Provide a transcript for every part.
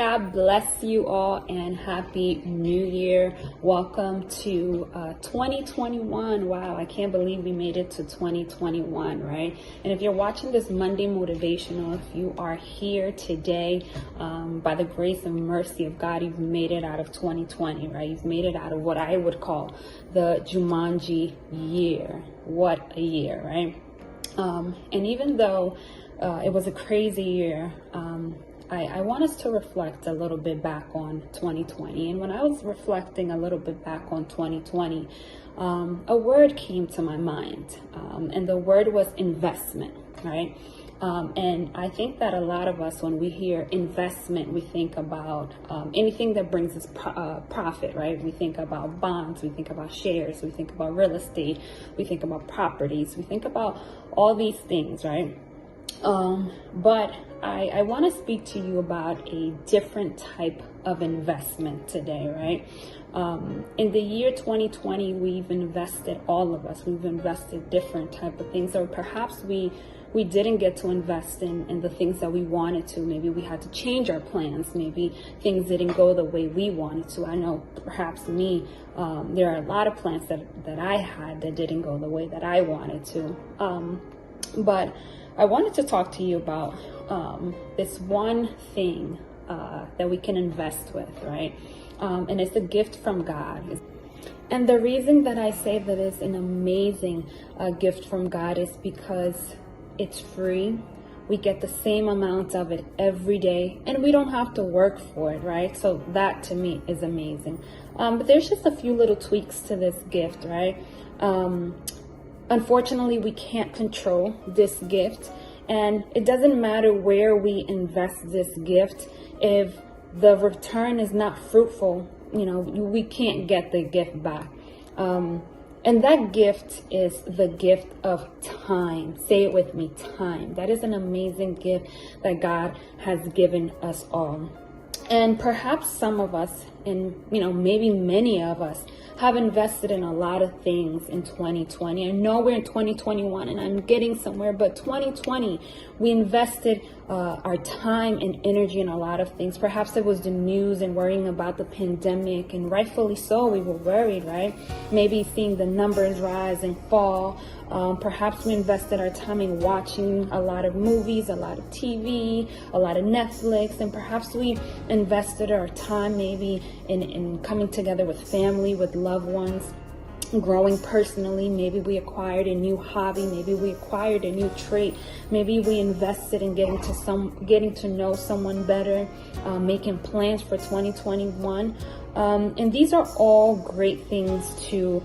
God bless you all and Happy New Year. Welcome to 2021. Wow, I can't believe we made it to 2021, right? And if you're watching this Monday Motivational, if you are here today, by the grace and mercy of God, you've made it out of 2020, right? You've made it out of what I would call the Jumanji year. What a year, right? And even though it was a crazy year, I want us to reflect a little bit back on 2020. And when I was reflecting a little bit back on 2020, a word came to my mind, and the word was investment, right? And I think that a lot of us, when we hear investment, we think about anything that brings us profit, right? We think about bonds, we think about shares, we think about real estate, we think about properties, we think about all these things, right? But I want to speak to you about a different type of investment today, right? In the year 2020, we've invested, all of us, we've invested different type of things, or perhaps we didn't get to invest in the things that we wanted to. Maybe we had to change our plans. Maybe things didn't go the way we wanted to. I know perhaps me, there are a lot of plans that I had that didn't go the way that I wanted to. But I wanted to talk to you about this one thing that we can invest with, right? And it's a gift from God. And the reason that I say that it's an amazing gift from God is because it's free. We get the same amount of it every day, and we don't have to work for it, right? So that to me is amazing. But there's just a few little tweaks to this gift, right? Unfortunately, we can't control this gift, and it doesn't matter where we invest this gift. If the return is not fruitful, we can't get the gift back. And that gift is the gift of time. Say it with me, time. That is an amazing gift that God has given us all. And perhaps some of us, and maybe many of us, have invested in a lot of things in 2020. I know we're in 2021 and I'm getting somewhere, but 2020, we invested our time and energy in a lot of things. Perhaps it was the news and worrying about the pandemic, and rightfully so, we were worried, right? Maybe seeing the numbers rise and fall. Perhaps we invested our time in watching a lot of movies, a lot of TV, a lot of Netflix, and perhaps we invested our time maybe in coming together with family, with loved ones, growing personally. Maybe we acquired a new hobby, maybe we acquired a new trait, maybe we invested in getting to know someone better, making plans for 2021. And these are all great things to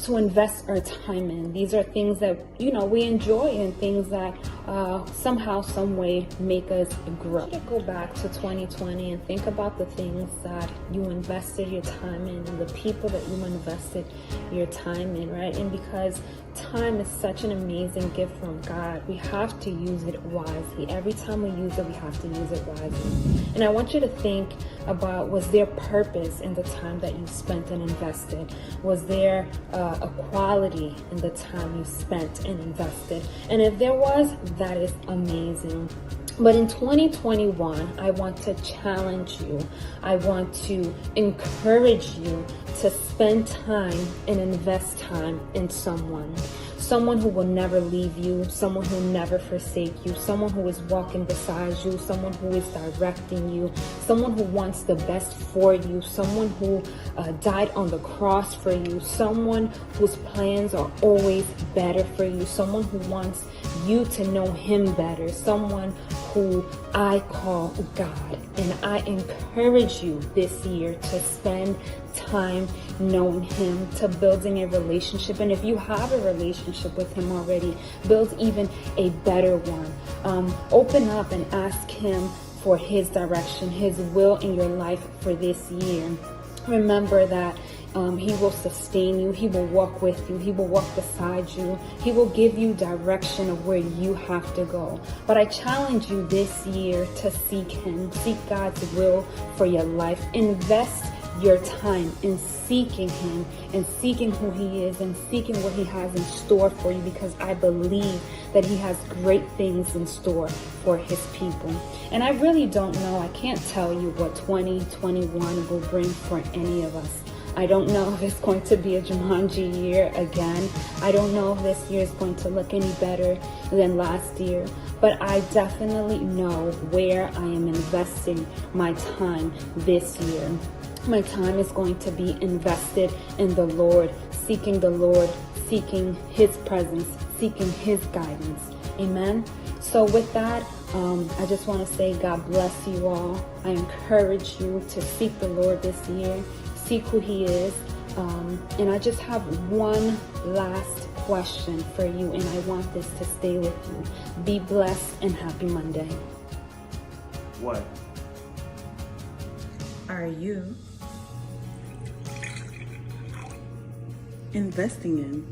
invest our time in. These are things that, we enjoy, and things that somehow, some way make us grow. Go back to 2020 and think about the things that you invested your time in, and the people that you invested your time in, right? And because time is such an amazing gift from God, we have to use it wisely. Every time we use it, we have to use it wisely. And I want you to think about, was there purpose in the time that you spent and invested? Was there a quality in the time you spent and invested? And if there was, that is amazing. But in 2021, I want to challenge you. I want to encourage you to spend time and invest time in someone. Someone who will never leave you, someone who will never forsake you, someone who is walking beside you, someone who is directing you, someone who wants the best for you, someone who died on the cross for you, someone whose plans are always better for you, someone who wants you to know him better, someone who I call God. And I encourage you this year to spend time knowing him, to building a relationship. And if you have a relationship with him already, build even a better one. Open up and ask him for his direction, his will in your life for this year. Remember that he will sustain you. He will walk with you. He will walk beside you. He will give you direction of where you have to go. But I challenge you this year to seek him. Seek God's will for your life. Invest your time in seeking him and seeking who he is and seeking what he has in store for you, because I believe that he has great things in store for his people. And I really don't know. I can't tell you what 2021 will bring for any of us. I don't know if it's going to be a Jumanji year again. I don't know if this year is going to look any better than last year. But I definitely know where I am investing my time this year. My time is going to be invested in the Lord, seeking his presence, seeking his guidance. Amen. So with that, I just want to say God bless you all. I encourage you to seek the Lord this year. Seek who he is. And I just have one last question for you, and I want this to stay with you. Be blessed and happy Monday. What are you investing in?